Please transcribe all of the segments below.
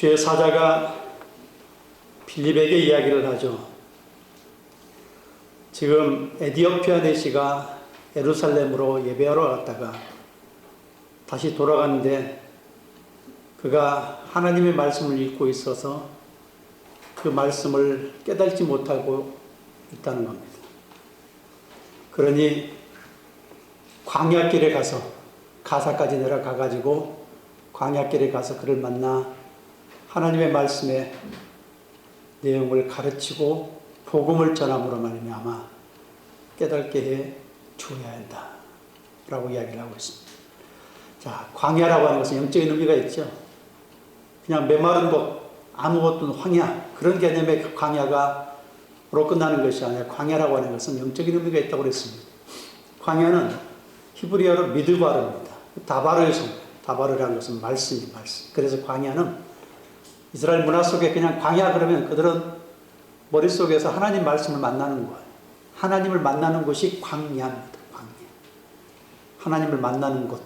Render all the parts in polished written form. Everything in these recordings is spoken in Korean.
주의 사자가 빌립에게 이야기를 하죠. 지금 에디오피아 내시가 예루살렘으로 예배하러 갔다가 다시 돌아가는데 그가 하나님의 말씀을 읽고 있어서 그 말씀을 깨닫지 못하고 있다는 겁니다. 그러니 광야길에 가서 가사까지 내려가가지고 광야길에 가서 그를 만나 하나님의 말씀의 내용을 가르치고 복음을 전함으로 말미암아 깨닫게 해 주어야 한다 라고 이야기를 하고 있습니다. 자, 광야라고 하는 것은 영적인 의미가 있죠. 그냥 메마른 곳, 아무것도 황야, 그런 개념의 광야가로 끝나는 것이 아니라 광야라고 하는 것은 영적인 의미가 있다고 그랬습니다. 광야는 히브리어로 미드바르입니다. 다바르에서, 다바르라는 것은 말씀. 그래서 광야는 이스라엘 문화 속에 그냥 광야 그러면 그들은 머릿속에서 하나님 말씀을 만나는 거예요. 하나님을 만나는 곳이 광야입니다. 광야. 하나님을 만나는 곳.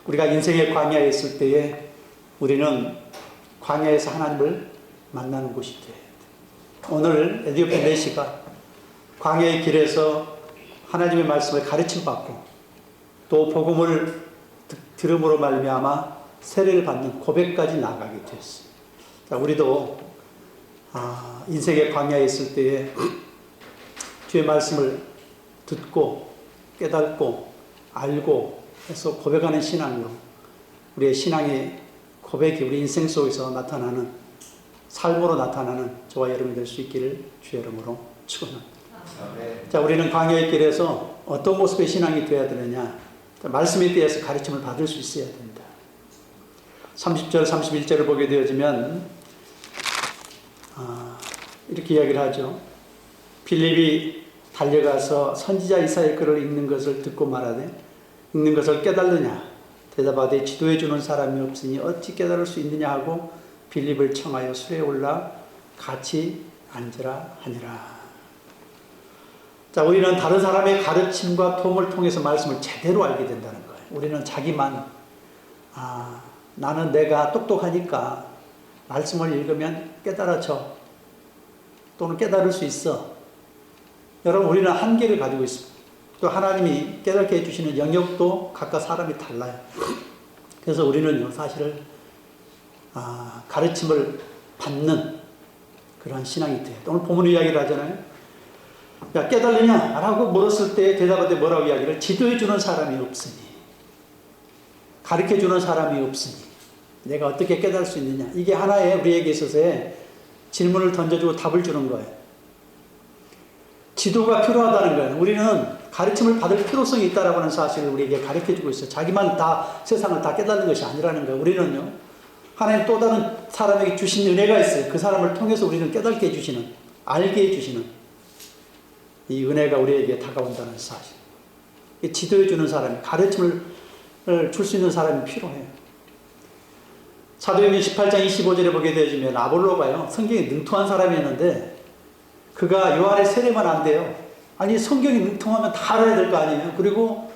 우리가 인생의 광야에 있을 때에 우리는 광야에서 하나님을 만나는 곳이 돼야 돼요. 오늘 에디오피아 내시가 광야의 길에서 하나님의 말씀을 가르침받고 또 복음을 들음으로 말미암아 세례를 받는 고백까지 나가게 됐어요. 자, 우리도 인생의 광야에 있을 때에 주의 말씀을 듣고 깨닫고 알고 해서 고백하는 신앙으로 우리의 신앙의 고백이 우리 인생 속에서 나타나는 삶으로 나타나는 저와 여러분이 될 수 있기를 주의 이름으로 축원합니다. 자, 우리는 광야의 길에서 어떤 모습의 신앙이 되어야 되느냐? 말씀에 대해서 가르침을 받을 수 있어야 된다. 30절, 31절을 보게 되어지면 이렇게 이야기를 하죠. 빌립이 달려가서 선지자 이사야의 글을 읽는 것을 듣고 말하되 읽는 것을 깨달느냐? 대답하되 지도해 주는 사람이 없으니 어찌 깨달을 수 있느냐 하고 빌립을 청하여 수레에 올라 같이 앉으라 하니라. 자, 우리는 다른 사람의 가르침과 도움을 통해서 말씀을 제대로 알게 된다는 거예요. 우리는 자기만 나는 내가 똑똑하니까 말씀을 읽으면 깨달아져 또는 깨달을 수 있어. 여러분, 우리는 한계를 가지고 있습니다. 또 하나님이 깨닫게 해주시는 영역도 각각 사람이 달라요. 그래서 우리는요, 사실은 가르침을 받는 그런 신앙이 돼요. 오늘 본문 이야기를 하잖아요. 야, 깨달느냐? 라고 물었을 때 대답할 때 뭐라고 이야기를? 지도해주는 사람이 없으니, 가르쳐주는 사람이 없으니 내가 어떻게 깨달을 수 있느냐? 이게 하나의 우리에게 있어서의 질문을 던져주고 답을 주는 거예요. 지도가 필요하다는 거예요. 우리는 가르침을 받을 필요성이 있다라고 하는 사실을 우리에게 가르쳐주고 있어요. 자기만 다 세상을 다 깨닫는 것이 아니라는 거예요. 우리는요, 하나님 또 다른 사람에게 주신 은혜가 있어요. 그 사람을 통해서 우리는 깨닫게 해주시는, 알게 해주시는 이 은혜가 우리에게 다가온다는 사실. 지도해주는 사람이, 가르침을 줄 수 있는 사람이 필요해요. 사도행전 18장 25절에 보게 되어지면 아볼로가요, 성경에 능통한 사람이었는데 그가 요한의 세례만 안 돼요. 아니, 성경이 능통하면 다 알아야 될 거 아니에요. 그리고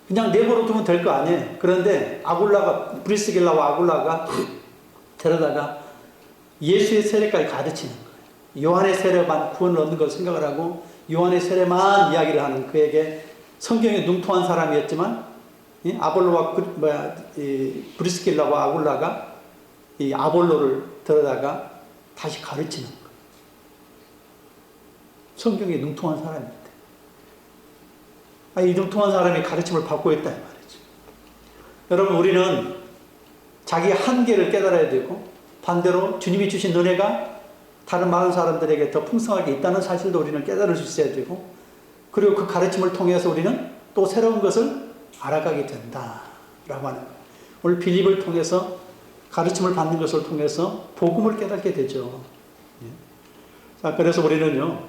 그냥 내버려 두면 될 거 아니에요. 그런데 브리스길라와 아굴라가 데려다가 예수의 세례까지 가르치는 거예요. 요한의 세례만 구원을 얻는 걸 생각을 하고 요한의 세례만 이야기를 하는 그에게 성경에 능통한 사람이었지만 아볼로와 브리스길라와 아굴라가 이 아볼로를 데려다가 다시 가르치는 거예요. 성경에 능통한 사람인데. 이 능통한 사람이 가르침을 받고 있다 이 말이죠. 여러분, 우리는 자기 한계를 깨달아야 되고 반대로 주님이 주신 은혜가 다른 많은 사람들에게 더 풍성하게 있다는 사실도 우리는 깨달을 수 있어야 되고, 그리고 그 가르침을 통해서 우리는 또 새로운 것을 알아가게 된다라고 하는 거예요. 오늘 빌립을 통해서 가르침을 받는 것을 통해서 복음을 깨닫게 되죠. 자, 그래서 우리는요,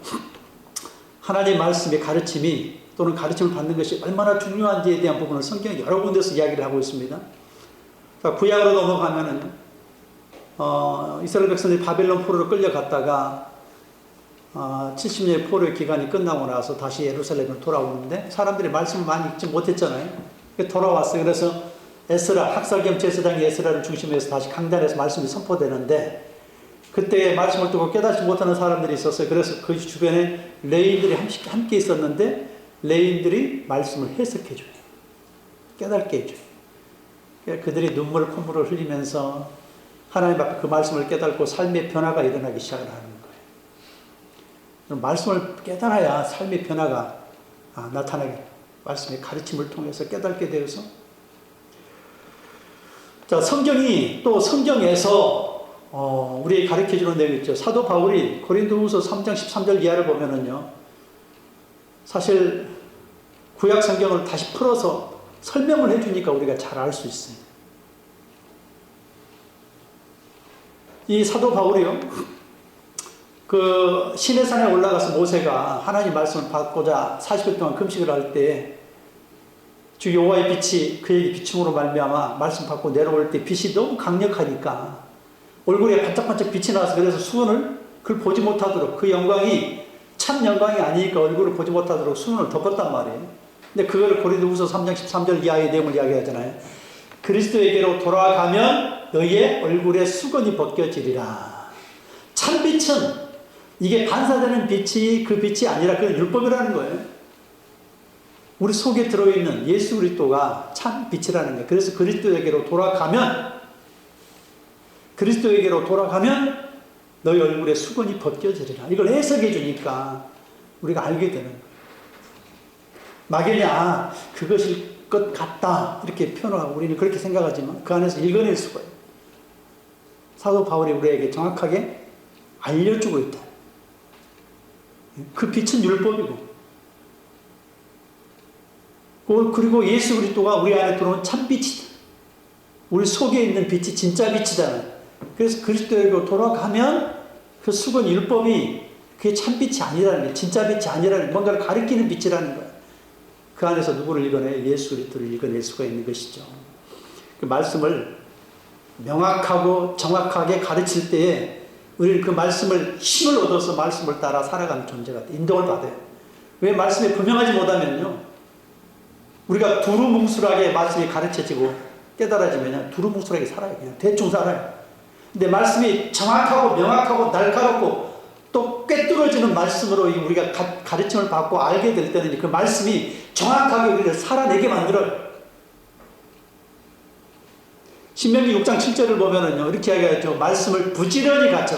하나님의 말씀의 가르침이 또는 가르침을 받는 것이 얼마나 중요한지에 대한 부분을 성경에 여러 군데서 이야기를 하고 있습니다. 자, 구약으로 넘어가면은 이스라엘 백성들이 바벨론 포로로 끌려갔다가 70년의 포로의 기간이 끝나고 나서 다시 예루살렘으로 돌아오는데 사람들이 말씀을 많이 읽지 못했잖아요. 돌아왔어요. 그래서 에스라, 학살겸 제사장 에스라를 중심으로 해서 다시 강단에서 말씀이 선포되는데, 그때 말씀을 듣고 깨닫지 못하는 사람들이 있었어요. 그래서 그 주변에 레인들이 함께 있었는데, 레인들이 말씀을 해석해 줘요. 깨닫게 해줘요. 그들이 눈물 콧물을 흘리면서 하나님 앞에 그 말씀을 깨닫고 삶의 변화가 일어나기 시작을 하는 거예요. 말씀을 깨달아야 삶의 변화가 나타나게, 말씀의 가르침을 통해서 깨닫게 되어서, 자, 성경에서 우리 가르쳐 주는 내용이 있죠. 사도 바울이 고린도후서 3장 13절 이하를 보면은요, 사실 구약 성경을 다시 풀어서 설명을 해주니까 우리가 잘 알 수 있어요. 이 사도 바울이요, 그 시내산에 올라가서 모세가 하나님 말씀을 받고자 40일 동안 금식을 할 때 주 여호와의 빛이 그에게 비춤으로 말미암아 말씀 받고 내려올 때 빛이 너무 강력하니까 얼굴에 반짝반짝 빛이 나서, 그래서 수건을 그걸 보지 못하도록, 그 영광이 참 영광이 아니니까 얼굴을 보지 못하도록 수건을 덮었단 말이에요. 근데 그거를 고린도후서 3장 13절 이하의 내용을 이야기하잖아요. 그리스도에게로 돌아가면 너희의 얼굴에 수건이 벗겨지리라. 참 빛은, 이게 반사되는 빛이 그 빛이 아니라 그건 율법이라는 거예요. 우리 속에 들어있는 예수 그리스도가 참 빛이라는 거예요. 그래서 그리스도에게로 돌아가면 너희 얼굴에 수건이 벗겨지리라. 이걸 해석해 주니까 우리가 알게 되는 거예요. 막연히 그것일 것 같다 이렇게 표현하고 우리는 그렇게 생각하지만 그 안에서 읽어낼 수가 있어요. 사도 바울이 우리에게 정확하게 알려주고 있다. 그 빛은 율법이고, 그리고 예수 그리스도가 우리 안에 들어온 참빛이다. 우리 속에 있는 빛이 진짜 빛이잖아요. 그래서 그리스도에게 돌아가면 그 수건 율법이 그게 참빛이 아니라는 거예요. 진짜 빛이 아니라는 거예요. 뭔가를 가리키는 빛이라는 거예요. 그 안에서 누구를 이겨내? 예수 그리스도를 이겨낼 수가 있는 것이죠. 그 말씀을 명확하고 정확하게 가르칠 때에 우리는 그 말씀을 힘을 얻어서 말씀을 따라 살아가는 존재가 돼. 인도를 받아요. 왜 말씀에 분명하지 못하면요, 우리가 두루뭉술하게 말씀이 가르쳐지고 깨달아지면 두루뭉술하게 살아요. 그냥 대충 살아요. 근데 말씀이 정확하고 명확하고 날카롭고 또 꿰뚫어지는 말씀으로 우리가 가르침을 받고 알게 될 때는 그 말씀이 정확하게 우리를 살아내게 만들어요. 신명기 6장 7절을 보면은요, 이렇게 이야기하죠. 말씀을 부지런히 가르쳐.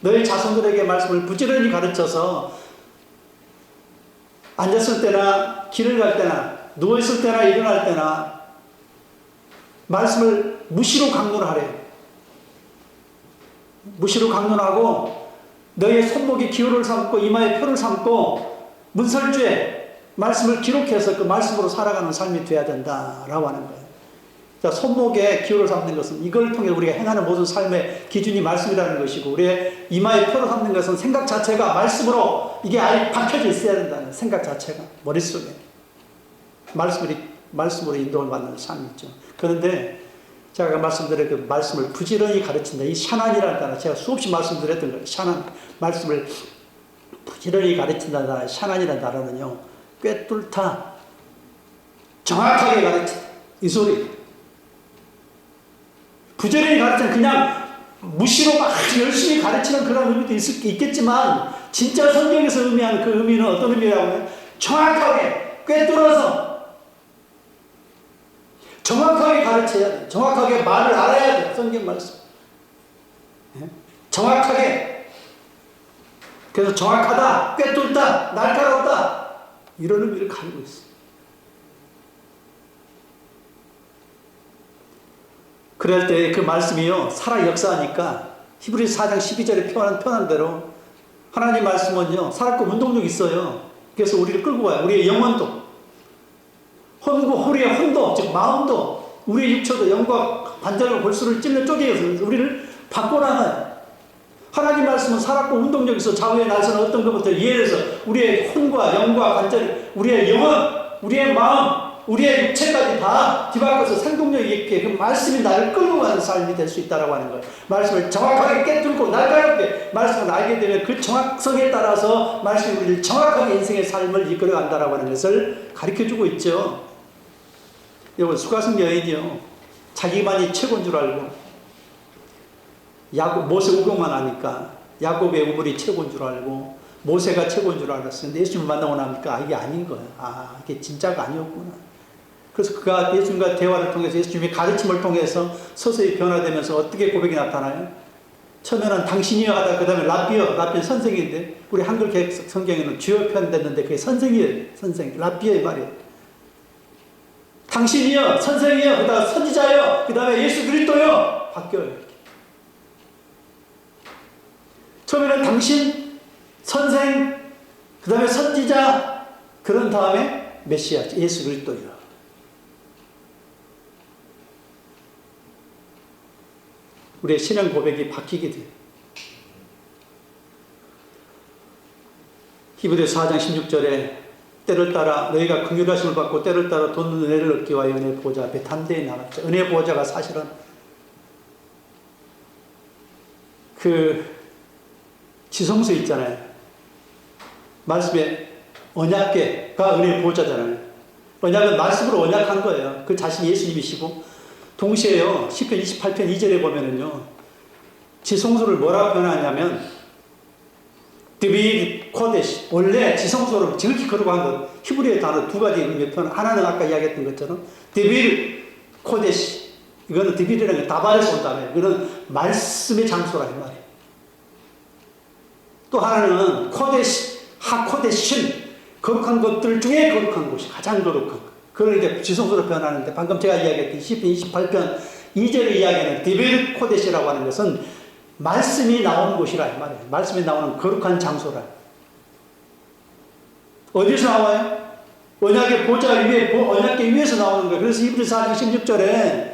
너희 자손들에게 말씀을 부지런히 가르쳐서 앉았을 때나 길을 갈 때나 누워있을 때나 일어날 때나 말씀을 무시로 강론하래요. 무시로 강론하고 너희의 손목에 기호를 삼고 이마에 표를 삼고 문설주에 말씀을 기록해서 그 말씀으로 살아가는 삶이 돼야 된다라고 하는 거예요. 자, 손목에 기호를 삼는 것은 이걸 통해 우리가 행하는 모든 삶의 기준이 말씀이라는 것이고, 우리의 이마에 표를 삼는 것은 생각 자체가 말씀으로 이게 아예 박혀져 있어야 된다는 생각 자체가 머릿속에 말씀으로 인도를 받는 삶이 있죠. 그런데 제가 말씀드린 그 말씀을 부지런히 가르친다. 이 샤난이라는 단어, 제가 수없이 말씀드렸던 거예요. 샤난, 말씀을 부지런히 가르친다는 단어, 샤난이라는 단어는요, 꿰뚫다, 정확하게 가르친다. 이 소리. 부지런히 가르치는 그냥 무시로 막 열심히 가르치는 그런 의미도 있겠지만, 진짜 성경에서 의미하는 그 의미는 어떤 의미라고 해요? 정확하게 꿰뚫어서 정확하게 가르쳐야 돼. 정확하게 말을 알아야 돼. 성경 말씀. 정확하게. 그래서 정확하다, 꿰뚫다, 날카롭다, 이런 의미를 가지고 있어. 그럴 때 그 말씀이요, 살아 역사하니까 히브리서 4장 12절에 표현한 대로 하나님 말씀은요, 살았고 운동력이 있어요. 그래서 우리를 끌고 가요. 우리의 영혼도, 우리의 혼도, 즉 마음도, 우리의 육체도, 영과 관절과 골수를 찔러 쪼개서 우리를 바꿔나가요. 하나님 말씀은 살았고 운동력이 있어. 좌우의 날선 어떤 것부터 예를 들어서 우리의 혼과 영과 관절, 우리의 영혼, 우리의 마음, 우리의 육체까지 다 뒤바꿔서 생동력 있게 그 말씀이 나를 끌고 가는 삶이 될 수 있다고 하는 거예요. 말씀을 정확하게 깨뚫고 날카롭게 말씀을 알게 되면 그 정확성에 따라서 말씀이 우리를 정확하게 인생의 삶을 이끌어 간다고 하는 것을 가르쳐주고 있죠. 여러분, 수가성 여인이요, 자기만이 최고인 줄 알고 모세 우경만 하니까 야곱의 우물이 최고인 줄 알고 모세가 최고인 줄 알았어요. 근데 예수님을 만나고 나니까 이게 아닌 거야. 이게 진짜가 아니었구나. 그래서 그가 예수님과 대화를 통해서 예수님의 가르침을 통해서 서서히 변화되면서 어떻게 고백이 나타나요? 처음에는 당신이여 하다 그 다음에 라비어 선생인데 우리 한글 성경에는 주여 표현됐는데 그게 선생이에요. 선생, 라비어의 말이에요. 당신이여, 선생이여, 그 다음에 선지자여, 그 다음에 예수 그리스도여 바뀌어요. 처음에는 당신, 선생, 그 다음에 선지자, 그런 다음에 메시아, 예수 그리스도여. 우리의 신앙 고백이 바뀌게 돼요. 히브리서 4장 16절에 때를 따라 너희가 긍휼하심을 받고 때를 따라 돈 은혜를 얻기 위하여 은혜 보좌 앞에 담대히 나갔죠. 은혜 보좌가 사실은 그 지성소 있잖아요. 말씀에 언약궤가 은혜 보좌잖아요. 언약은 말씀으로 언약한 거예요. 그 자신이 예수님이시고 동시에요. 시편 28편 2절에 보면은요. 지성소를 뭐라고 표현하냐면 드빌 코데시, 원래 지성소를 지극히 거룩한 것, 히브리의 단어 두 가지 의미의 표현. 하나는 아까 이야기했던 것처럼 드빌 코데시, 이거는 드빌이라는 게 다발에서 온 단어예요. 이거는 말씀의 장소라 이 말이에요. 또 하나는 코데시, 하코데신, 거룩한 것들 중에 거룩한 곳이 가장 거룩한 것. 그걸 이제 지성소로 표현하는데 방금 제가 이야기했던 시편 28편 2절의 이야기는 드빌 코데시라고 하는 것은 말씀이 나오는 곳이라 이 말이에요. 말씀이 나오는 거룩한 장소라. 어디서 나와요? 언약의 보좌 위에, 언약궤 위에서 나오는 거예요. 그래서 히브리서 4장 16절에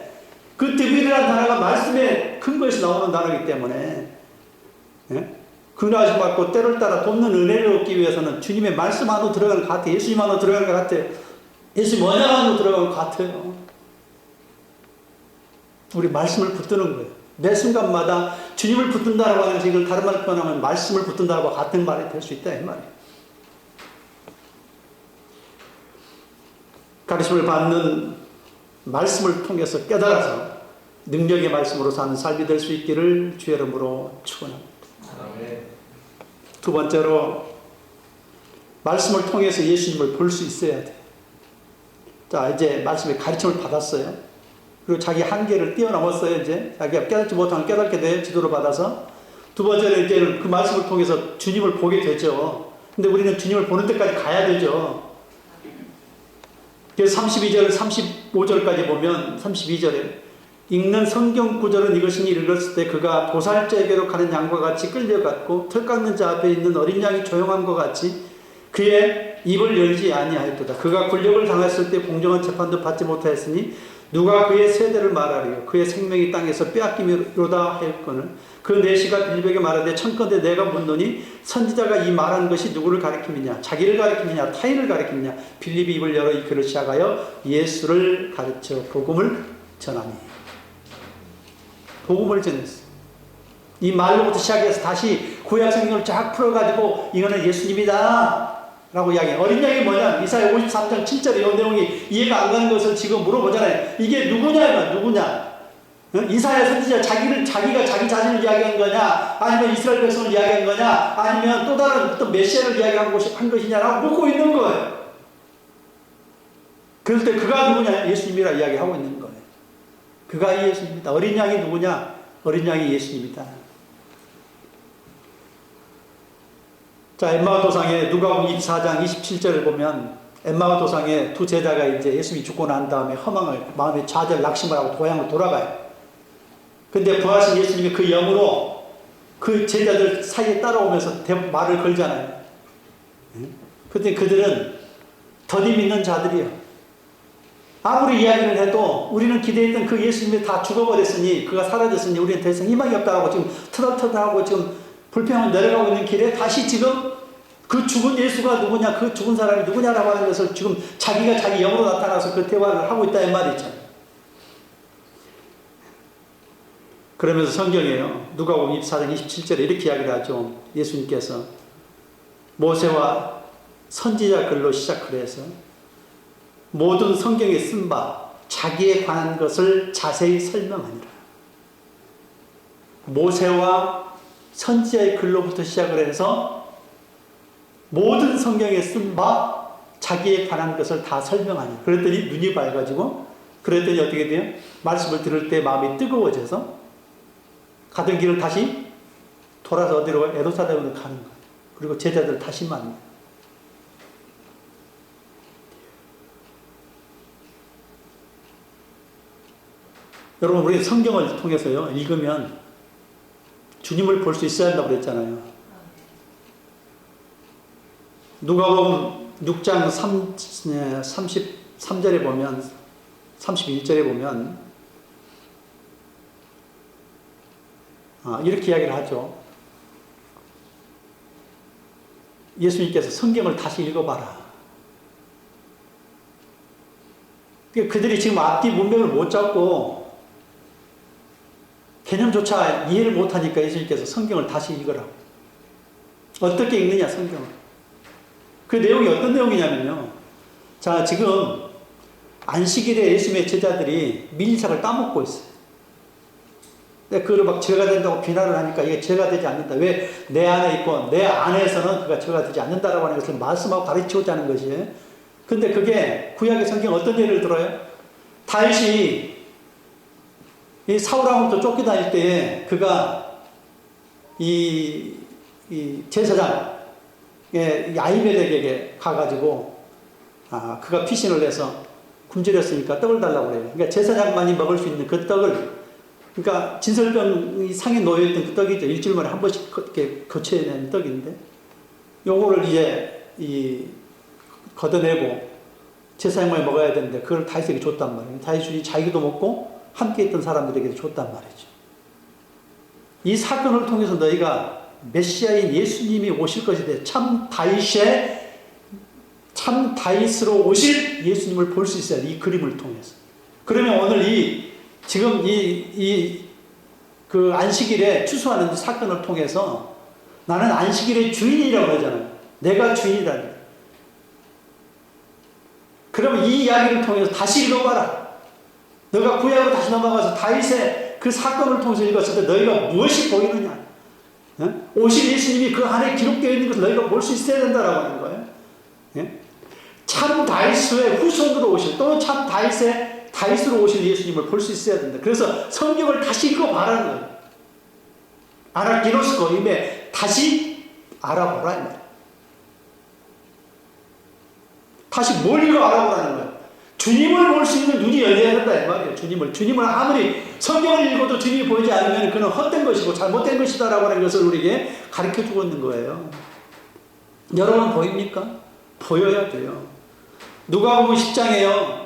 그 드빌이라는 단어가 말씀의 근거에서 나오는 단어이기 때문에 긍휼하심 받고 때를 따라 돕는 은혜를 얻기 위해서는 주님의 말씀 안으로 들어가는 것 같아요. 예수님 안으로 들어가는 것 같아요. 예수님 언약 안으로 들어가는 것 같아요. 우리 말씀을 붙드는 거예요. 매 순간마다 주님을 붙든다라고 하는 것이 이걸 다른 말로 표현하면 말씀을 붙든다고 같은 말이 될 수 있다 이 말이에요. 가르침을 받는 말씀을 통해서 깨달아서 능력의 말씀으로 사는 삶이 될 수 있기를 주의 이름으로 축원합니다. 두 번째로 말씀을 통해서 예수님을 볼 수 있어야 돼요. 자, 이제 말씀의 가르침을 받았어요. 그리고 자기 한계를 뛰어넘었어요. 이제 자기가 깨닫지 못하면 깨닫게 돼요. 지도를 받아서. 두 번째는 이제 그 말씀을 통해서 주님을 보게 되죠. 근데 우리는 주님을 보는 데까지 가야 되죠. 그래서 32절, 35절까지 보면 32절에 읽는 성경 구절은 이것이니 읽었을 때 그가 도살자에게로 가는 양과 같이 끌려갔고 털 깎는 자 앞에 있는 어린 양이 조용한 것 같이 그의 입을 열지 아니하였도다. 그가 굴욕을 당했을 때 공정한 재판도 받지 못하였으니 누가 그의 세대를 말하리요. 그의 생명이 땅에서 빼앗기미로다 하였거늘 그 내시가 빌백에 말하되 청컨대 내가 묻노니 선지자가 이 말한 것이 누구를 가리킴이냐 자기를 가리킴이냐 타인을 가리킴이냐 빌립이 입을 열어 이 글을 시작하여 예수를 가르쳐 복음을 전하니 복음을 전했어. 이 말로부터 시작해서 다시 구약 성경을 쫙 풀어가지고 이거는 예수님이다 라고 이야기해요. 어린 양이 뭐냐? 이사야 53장 7절에 이 내용이 이해가 안 가는 것을 지금 물어보잖아요. 이게 누구냐? 누구냐? 이사야 선지자 자기가 자기 자신을 이야기한 거냐? 아니면 이스라엘 백성을 이야기한 거냐? 아니면 또 다른 어떤 메시아를 이야기한 것이냐라고 묻고 있는 거예요. 그럴 때 그가 누구냐? 예수님이라 이야기하고 있는 거예요. 그가 예수님이다. 어린 양이 누구냐? 어린 양이 예수님이다. 자, 엠마오 도상에 누가복음 24장 27절을 보면 엠마오 도상에 두 제자가 이제 예수님이 죽고 난 다음에 허망을 마음에 좌절 낙심을 하고 고향으로 돌아가요. 근데 부하신 예수님이 그 영으로 그 제자들 사이에 따라오면서 말을 걸잖아요. 그때 그들은 더디 믿는 자들이요. 아무리 이야기를 해도 우리는 기대했던 그 예수님이 다 죽어버렸으니 그가 사라졌으니 우리는 더 이상 희망이 없다고 지금 터덜터덜하고 지금 불평을 내려가고 있는 길에 다시 지금 그 죽은 예수가 누구냐, 그 죽은 사람이 누구냐라고 하는 것을 지금 자기가 자기 영으로 나타나서 그 대화를 하고 있다 이 말이죠. 그러면서 성경에요. 누가복음 24장 27절에 이렇게 이야기를 하죠. 예수님께서 모세와 선지자 글로 시작을 해서 모든 성경에 쓴 바 자기에 관한 것을 자세히 설명하니라. 모세와 선지자의 글로부터 시작을 해서 모든 성경에 쓴 바 자기에 관한 것을 다 설명하니. 그랬더니 눈이 밝아지고, 그랬더니 어떻게 돼요? 말씀을 들을 때 마음이 뜨거워져서 가던 길을 다시 돌아서 어디로 가요? 예루살렘으로 가는 거예요. 그리고 제자들 다시 만나요. 여러분, 우리 성경을 통해서요, 읽으면 주님을 볼 수 있어야 한다고 그랬잖아요. 누가복음 6장 33절에 보면, 31절에 보면 이렇게 이야기를 하죠. 예수님께서 성경을 다시 읽어봐라. 그들이 지금 앞뒤 문맥을 못 잡고 개념조차 이해를 못하니까 예수님께서 성경을 다시 읽으라고. 어떻게 읽느냐, 성경을. 그 내용이 어떤 내용이냐면요. 자, 지금 안식일에 예수님의 제자들이 밀리삭을 따먹고 있어요. 그걸 막 죄가 된다고 비난을 하니까 이게 죄가 되지 않는다. 왜 내 안에 있고 내 안에서는 그가 죄가 되지 않는다라고 하는 것을 말씀하고 가르치고자 하는 것이에요. 근데 그게 구약의 성경 어떤 예를 들어요? 다윗이 이 사울왕부터 쫓겨다닐 때에 그가 이 제사장 아히멜렉에게 가가지고 그가 피신을 해서 굶주렸으니까 떡을 달라고 그래요. 그러니까 제사장만이 먹을 수 있는 그 떡을, 그러니까 진설병이 상에 놓여있던 그 떡이죠. 일주일 만에 한 번씩 이렇게 거쳐내는 떡인데, 요거를 이제 걷어내고 제사장만이 먹어야 되는데 그걸 다윗에게 줬단 말이에요. 다윗이 자기도 먹고 함께 있던 사람들에게 줬단 말이죠. 이 사건을 통해서 너희가 메시아인 예수님이 오실 것에 참 다윗으로 오실 예수님을 볼 수 있어요. 이 그림을 통해서. 그러면 오늘 지금 그 안식일에 추수하는 사건을 통해서 나는 안식일의 주인이라고 그러잖아요. 내가 주인이라는. 그러면 이 이야기를 통해서 다시 읽어봐라. 너가 구약으로 다시 넘어가서 다윗의 그 사건을 통해서 읽었을 때 너희가 무엇이 보이느냐? 오실 예수님이 그 안에 기록되어 있는 것을 너희가 볼 수 있어야 된다라고 하는 거예요. 참 다윗의 후손으로 오실, 또 참 다윗으로 오실 예수님을 볼 수 있어야 된다. 그래서 성경을 다시 읽어봐라는 거예요. 아나기노스코, 임에 다시 알아보라 이 말이에요. 다시 뭘 읽어 알아보라는 거예요. 주님을 볼 수 있는 눈이 열려야 한다 이 말이에요. 주님을 아무리 성경을 읽어도 주님이 보이지 않으면 그는 헛된 것이고 잘못된 것이다라고 하는 것을 우리에게 가르쳐주고 있는 거예요. 여러분 보입니까? 보여야 돼요. 누가복음 10장에요.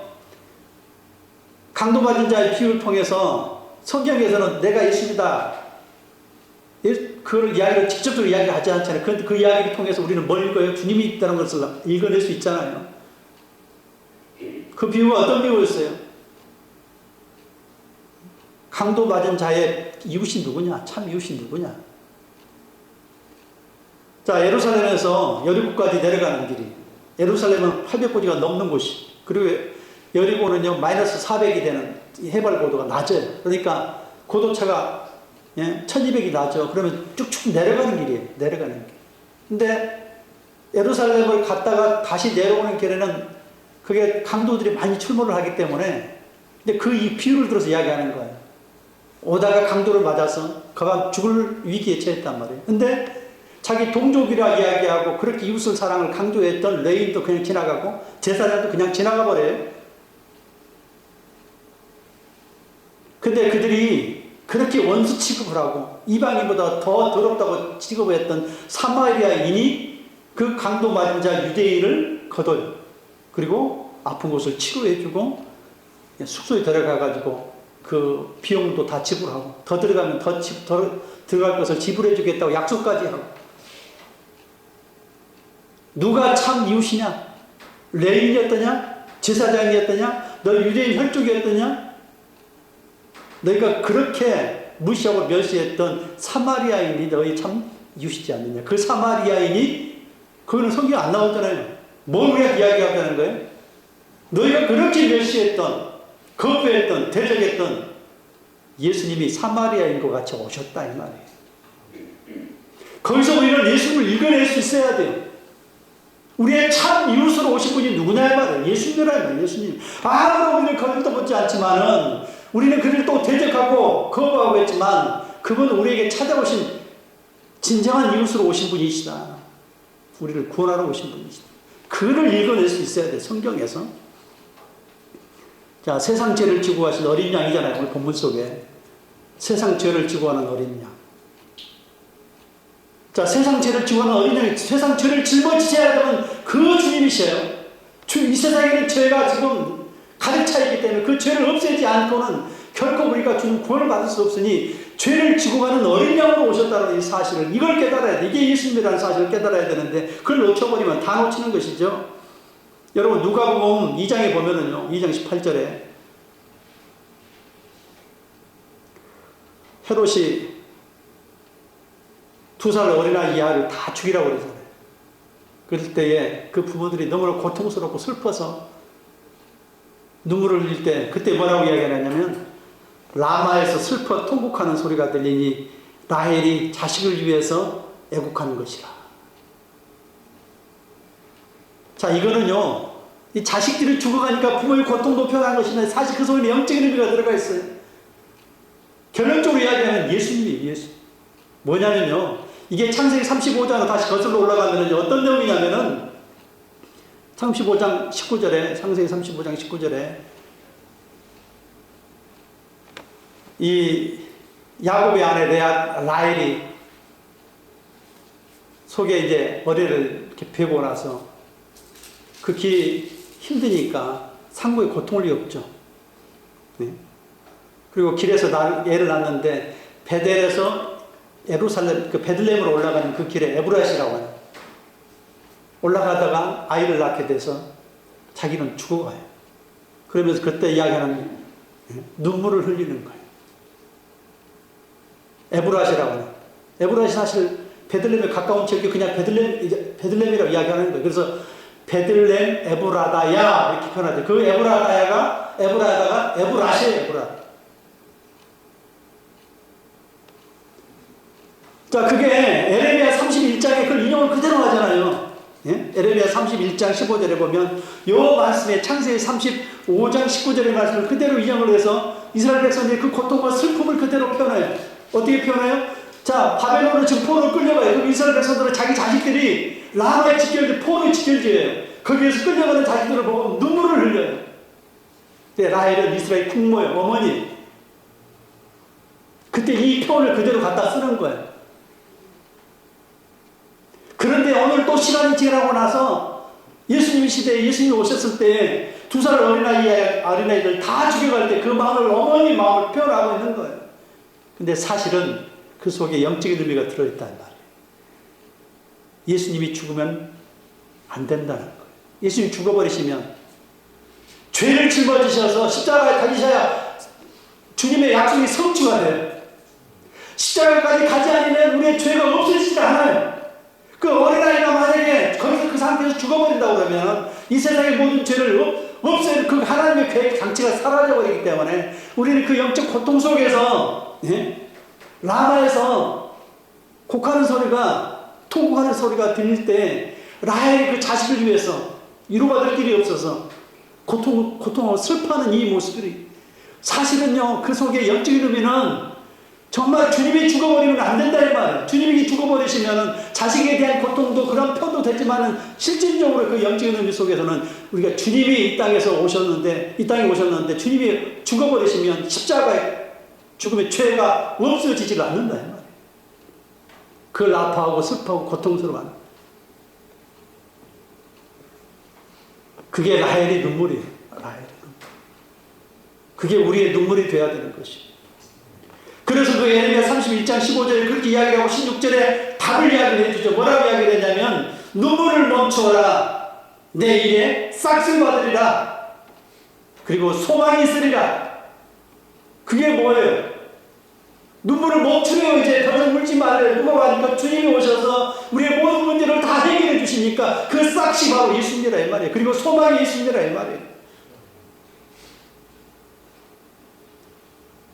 강도받은 자의 비유를 통해서 성경에서는 내가 예수입니다. 그걸 이야기를 직접적으로 이야기하지 않잖아요. 그런데 그 이야기를 통해서 우리는 뭘 읽어요? 주님이 있다는 것을 읽어낼 수 있잖아요. 그 비유가 어떤 비유였어요? 강도받은 자의 이웃이 누구냐? 참 이웃이 누구냐? 자, 예루살렘에서 여리고까지 내려가는 길이, 예루살렘은 800고지가 넘는 곳이, 그리고 여리고는요 마이너스 400이 되는 해발 고도가 낮아요. 그러니까 고도차가 1200이 나죠. 그러면 쭉쭉 내려가는 길이에요. 내려가는 길. 근데 예루살렘을 갔다가 다시 내려오는 길에는 그게 강도들이 많이 출몰을 하기 때문에, 근데 이 비유를 들어서 이야기하는 거예요. 오다가 강도를 맞아서 그가 죽을 위기에 처했단 말이에요. 근데 자기 동족이라 이야기하고 그렇게 이웃을 사랑을 강조했던 레인도 그냥 지나가고 제사장도 그냥 지나가 버려요. 근데 그들이 그렇게 원수 취급을 하고 이방인보다 더 더럽다고 취급을 했던 사마리아인이 그 강도 맞은 자 유대인을 거둬요. 그리고 아픈 곳을 치료해주고 숙소에 들어가가지고 그 비용도 다 지불하고 더 들어가면 더 들어갈 것을 지불해주겠다고 약속까지 하고. 누가 참 이웃이냐? 레인이었더냐? 제사장이었더냐? 너 유대인 혈족이었더냐? 너희가 그렇게 무시하고 멸시했던 사마리아인이 너희 참 이웃이지 않느냐? 그 사마리아인이, 그거는 성경에 안 나오잖아요. 뭘 우리가 이야기하자는 거예요? 너희가 그렇게 멸시했던 거부했던 대적했던 예수님이 사마리아인과 같이 오셨다 이 말이에요. 거기서 우리는 예수님을 읽어낼 수 있어야 돼요. 우리의 참 이웃으로 오신 분이 누구냐 이 말이에요. 예수님이라는 예수님. 아무런 우리를 거들떠 보지 않지만은 우리는 그를 또 대적하고 거부하고 했지만 그분은 우리에게 찾아오신 진정한 이웃으로 오신 분이시다. 우리를 구원하러 오신 분이시다. 그를 읽어낼 수 있어야 돼, 성경에서. 자, 세상 죄를 지고 가신 어린 양이잖아요, 오늘 본문 속에. 세상 죄를 지고 가는 어린 양. 자, 세상 죄를 지고 가는 어린 양이 세상 죄를 짊어지셔야 되는 그 주님이셔요. 이 세상에는 죄가 지금 가득 차 있기 때문에 그 죄를 없애지 않고는 결코 우리가 주는 구원을 받을 수 없으니 죄를 지고 가는 어린 양으로 오셨다는 이 사실을, 이걸 깨달아야 돼. 이게 예수님이라는 사실을 깨달아야 되는데 그걸 놓쳐버리면 다 놓치는 것이죠. 여러분 누가복음 2장에 보면은요, 2장 18절에 헤롯이 2살 어린아이 이하를 다 죽이라고 그러잖아요. 그럴 때에 그 부모들이 너무나 고통스럽고 슬퍼서 눈물을 흘릴 때 그때 뭐라고 이야기하냐면 라마에서 슬퍼 통곡하는 소리가 들리니 라헬이 자식을 위해서 애국하는 것이라. 자, 이거는요, 이 자식들이 죽어가니까 부모의 고통도 표현한 것인데 사실 그 속에 영적인 의미가 들어가 있어요. 결론적으로 이야기하면 예수님이에요. 예수. 뭐냐면요, 이게 창세기 35장으로 다시 거슬러 올라가면 어떤 내용이냐면은 35장 19절에, 창세기 35장 19절에 이 야곱의 아내 라헬이 속에 이제 머리를 이렇게 베고 나서 그 길이 힘드니까 상고에 고통을 겪죠. 네. 그리고 길에서 애를 낳는데 베델에서 예루살렘, 그 베들레헴으로 올라가는 그 길에 에브라시라고 해요. 올라가다가 아이를 낳게 돼서 자기는 죽어가요. 그러면서 그때 이야기하는 눈물을 흘리는 거예요. 에브라시라고 해요. 에브라시 사실 베들레헴에 가까운 지역이 그냥 베들레헴이라고 이야기하는 거예요. 그래서 베들레헴 에브라다야 이렇게 표현하죠. 그 에브라다야가 에브라시예요. 에브라. 자, 그게 에레미야 31장에 그걸 인용을 그대로 하잖아요. 예? 에레미야 31장 15절에 보면 요 말씀에 창세기 35장 19절의 말씀을 그대로 인용을 해서 이스라엘 백성들이 그 고통과 슬픔을 그대로 표현해요. 어떻게 표현해요? 자, 바벨론으로 지금 포로로 끌려가요. 그럼 이스라엘 백성들은 자기 자식들이 라마에 지켜질 포로에 지켜져요. 거기에서 끌려가는 자식들을 보고 눈물을 흘려요. 근데 라헬은 이스라엘 국모예요. 어머니. 그때 이 표현을 그대로 갖다 쓰는 거예요. 그런데 오늘 또 시간이 지나고 나서 예수님 시대에 예수님이 오셨을 때 2살 어린아이들 다 죽여갈 때 그 마음을, 어머니 마음을 표현하고 있는 거예요. 근데 사실은 그 속에 영적인 의미가 들어있다는 말이에요. 예수님이 죽으면 안 된다는 거예요. 예수님이 죽어버리시면 죄를 짊어지셔서 십자가에 달리셔야 주님의 약속이 성취가 돼요. 십자가까지 가지 않으면 우리의 죄가 없어지지 않아요. 그 어린아이가 만약에 거기서 그 상태에서 죽어버린다고 그러면 이 세상의 모든 죄를 없애는 그 하나님의 계획 장치가 사라져버리기 때문에 우리는 그 영적 고통 속에서, 예? 라마에서 곡하는 소리가, 통곡하는 소리가 들릴 때 라헬이 그 자식을 위해서 위로받을 길이 없어서 고통하고 슬퍼하는 이 모습들이 사실은요, 그 속에 영적인 의미는 정말 주님이 죽어버리면 안 된다 이 말이에요. 주님이 죽어버리시면 자식에 대한 고통도 그런 표도 되지만 실질적으로 그 영적인 의미 속에서는 우리가 주님이 이 땅에 오셨는데 주님이 죽어버리시면 십자가에 죽음의 죄가 없어지지가 않는다 이 말이에요. 그걸 아파하고 슬퍼하고 고통스러워하는, 그게 라헬의 눈물이에요. 라헬의 눈물. 그게 우리의 눈물이 되어야 되는 것이에요. 그래서 그 에레미야 31장 15절에 그렇게 이야기를 하고 16절에 답을 이야기를 해주죠. 뭐라고 이야기를 했냐면 눈물을 멈추어라. 내 일에 싹쓸 받으리라. 그리고 소망이 있으리라. 그게 뭐예요? 눈물을 멈추래요. 이제 더 이상 울지 말래요. 누가 봐니까 주님이 오셔서 우리의 모든 문제를 다 해결해 주시니까 그 싹이 바로 예수님이라 이 말이에요. 그리고 소망이 예수님이라 이 말이에요.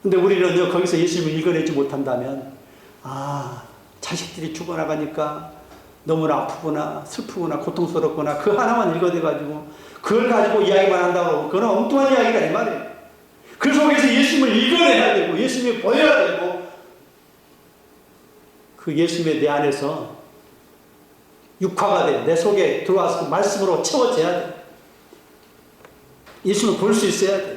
근데 우리는 거기서 예수님을 읽어내지 못한다면, 자식들이 죽어나가니까 너무나 아프구나, 슬프구나, 고통스럽구나, 그 하나만 읽어내가지고, 그걸 가지고 이야기만 한다고, 그건 엉뚱한 이야기가 이 말이에요. 그 속에서 예수님을 읽어내야 되고, 예수님을 보여야 되고, 그 예수님의 내 안에서 육화가 돼. 내 속에 들어와서 그 말씀으로 채워져야 돼. 예수님을 볼 수 있어야 돼.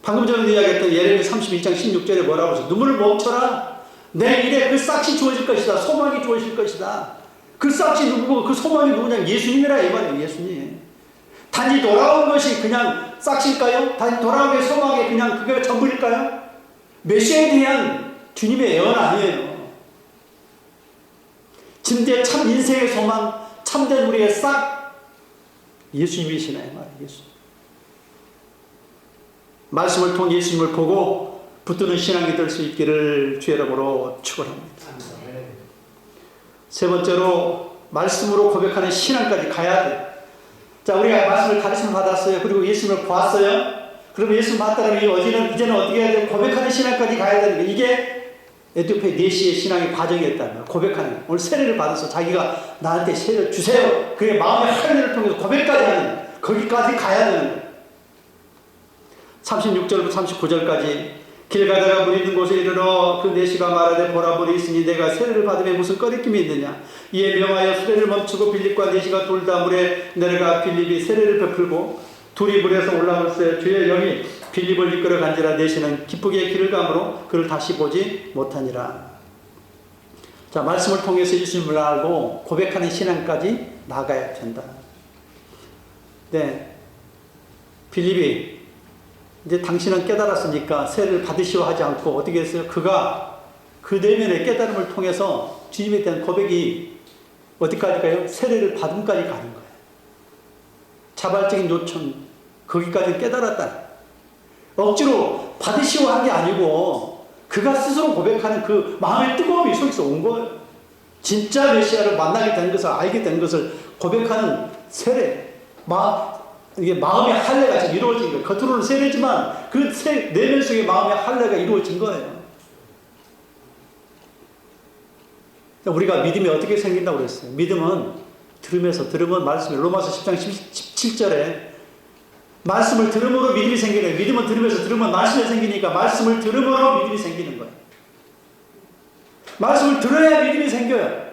방금 전에 이야기했던 예레미야 32장 16절에 뭐라고 했어? 눈물을 멈춰라. 내 일에 그 싹이 주어질 것이다. 소망이 주어질 것이다. 그 싹이 누구고 그 소망이 누구냐? 예수님이라 이 말이에요. 예수님. 단지 돌아온 것이 그냥 싹일까요? 단지 돌아온 게 소망이 그냥 그게 전부일까요? 메시아에 대한 주님의 예언 아니에요. 진짜 참 인생의 소망, 참된 우리의 싹, 예수님이시나 이 말이에요. 예수님. 말씀을 통해 예수님을 보고 붙드는 신앙이 될 수 있기를 주의 이름으로 축원합니다. 세 번째로 말씀으로 고백하는 신앙까지 가야 돼. 자, 우리가 말씀을 가르침을 받았어요. 그리고 예수님을 보았어요. 그러면 예수님 봤다면 이제는 어떻게 해야 돼요? 고백하는 신앙까지 가야 되는 게 이게 에티오피아 내시의 신앙의 과정이었다는 거예요. 고백하는 거예요. 오늘 세례를 받아서 자기가 나한테 세례를 주세요. 그게 마음의 할례를 통해서 고백까지 하는 거기까지 가야 되는 거예요. 36절부터 39절까지 길 가다가 물 있는 곳에 이르러 그 내시가 말하되 보라 물이 있으니 내가 세례를 받으면 무슨 꺼리낌이 있느냐. 이에 명하여 수레를 멈추고 빌립과 내시가 둘 다 물에 내려가 빌립이 세례를 베풀고 둘이 물에서 올라왔어요. 주의 영이 빌립을 이끌어 간지라 내시는 기쁘게 길을 가므로 그를 다시 보지 못하니라. 자, 말씀을 통해서 예수님을 알고 고백하는 신앙까지 나가야 된다. 네, 빌립이 이제 당신은 깨달았으니까 세례를 받으시오 하지 않고 어떻게 했어요? 그가 그 내면의 깨달음을 통해서 주님에 대한 고백이 어디까지 가요? 세례를 받음까지 가는 거예요. 자발적인 요청, 거기까지 깨달았다. 억지로 받으시오 한 게 아니고 그가 스스로 고백하는 그 마음의 뜨거움이 속에서 온 거예요. 진짜 메시아를 만나게 된 것을 알게 된 것을 고백하는 세례, 이게 마음의 할례가 지금 이루어진 거예요. 겉으로는 세례지만 그 내면 속에 마음의 할례가 이루어진 거예요. 우리가 믿음이 어떻게 생긴다고 그랬어요? 믿음은 들으면 말씀이 로마서 10장 17절에 말씀을 들음으로 믿음이 생기는 거예요. 믿음은 들으면서 들으면 말씀이 생기니까 말씀을 들음으로 믿음이 생기는 거예요. 말씀을 들어야 믿음이 생겨요.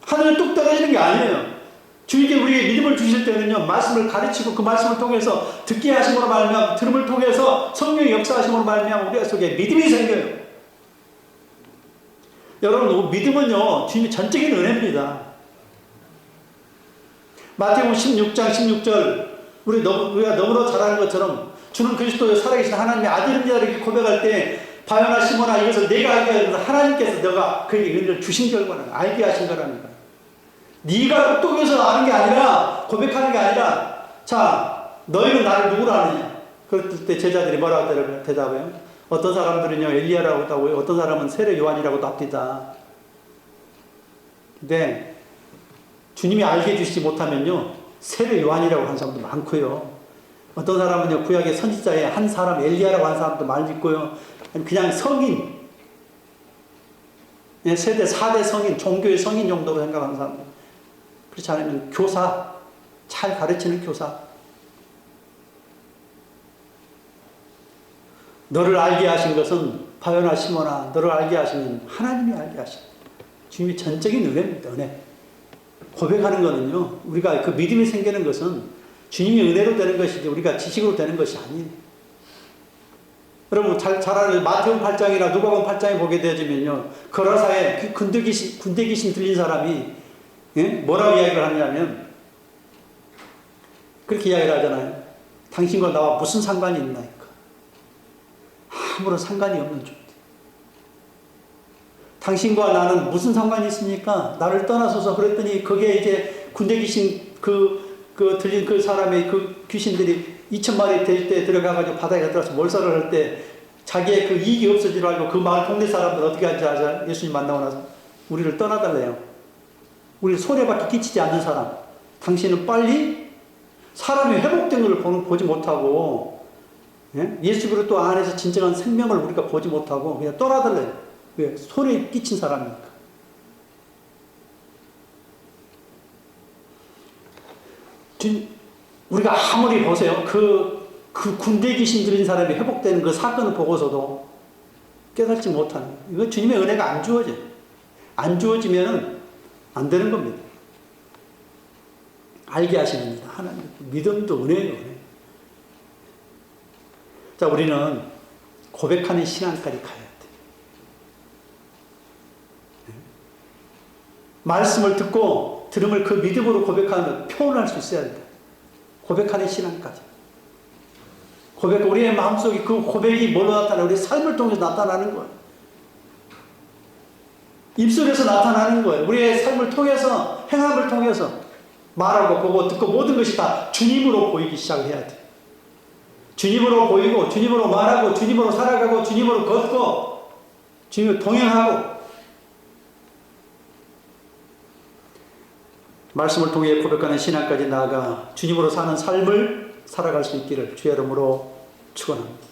하늘에 뚝 떨어지는 게 아니에요. 주님께 우리에게 믿음을 주실 때는요, 말씀을 가르치고 그 말씀을 통해서 듣게 하심으로 말미암아 들음을 통해서 성령의 역사하심으로 말미암아 우리 속에 믿음이 생겨요. 여러분, 믿음은요 주님의 전적인 은혜입니다. 마태복음 16장 16절 우리가 너무나 잘 아는 것처럼 주는 그리스도의 살아계신 하나님의 아들입니다 이렇게 고백할 때 바요나 시몬아 이것을 내가 알게 하여서 하나님께서 너가 그에게 은혜를 주신 결과는 알게 하신 거라는 거야. 네가 똑똑해서 아는 게 아니라 고백하는 게 아니라 자 너희는 나를 누구로 아느냐. 그럴 때 제자들이 뭐라고 대답해요? 어떤 사람들은요 엘리야라고 하고요. 어떤 사람은 세례 요한이라고도 합니다. 근데 주님이 알게 해주시지 못하면요 세례 요한이라고 하는 사람도 많고요. 어떤 사람은요 구약의 선지자의 한 사람 엘리야라고 하는 사람도 많이 있고요. 그냥 성인, 세대 4대 성인, 종교의 성인 정도로 생각하는 사람. 그렇지 않으면 교사, 잘 가르치는 교사. 너를 알게 하신 것은 바요나 시몬아 너를 알게 하시는 하나님이 알게 하신 주님의 전적인 은혜입니다. 은혜. 고백하는 거는요 우리가 그 믿음이 생기는 것은 주님의 은혜로 되는 것이지 우리가 지식으로 되는 것이 아니에요. 여러분 잘 아는 마태복음 8장이나 누가복음 8장에 보게 되어지면요 거라사에 군대 귀신 들린 사람이 뭐라고 이야기를 하냐면 그렇게 이야기를 하잖아요. 당신과 나와 무슨 상관이 있나이까. 아무런 상관이 없는 존재. 당신과 나는 무슨 상관이 있습니까? 나를 떠나서서 그랬더니 거기에 이제 군대 귀신 들린 그 사람의 그 귀신들이 2,000마리 될 때 들어가가지고 바다에 들어가서 몰살을 할 때 자기의 그 이익이 없어지려 알고 그 마을 동네 사람들 어떻게 하는지 아세요? 예수님 만나고 나서 우리를 떠나달래요. 우리 손해밖에 끼치지 않는 사람. 당신은 빨리 사람이 회복된 걸 보지 못하고 예? 예수 그리스도 안에서 진정한 생명을 우리가 보지 못하고 그냥 떠나들래요. 왜? 손에 끼친 사람이니까. 우리가 아무리 보세요. 그 군대 귀신 들린 사람이 회복되는 그 사건을 보고서도 깨닫지 못하는 거예요. 이거 주님의 은혜가 안 주어져요. 안 주어지면 안 되는 겁니다. 알게 하시는니다. 하나님. 믿음도 은혜예요. 은혜. 자, 우리는 고백하는 신앙까지 가야 돼. 말씀을 듣고 들음을 그 믿음으로 고백하는 표현할 수 있어야 된다. 고백하는 신앙까지. 우리의 마음속에 그 고백이 뭘로 나타나? 우리의 삶을 통해서 나타나는 거예요. 입술에서 나타나는 거예요. 우리의 삶을 통해서, 행함을 통해서 말하고 보고 듣고 모든 것이 다 주님으로 보이기 시작해야 돼. 주님으로 보이고, 주님으로 말하고, 주님으로 살아가고, 주님으로 걷고, 주님으로 동행하고, 말씀을 통해 고백하는 신앙까지 나아가 주님으로 사는 삶을 살아갈 수 있기를 주의 이름으로 축원합니다.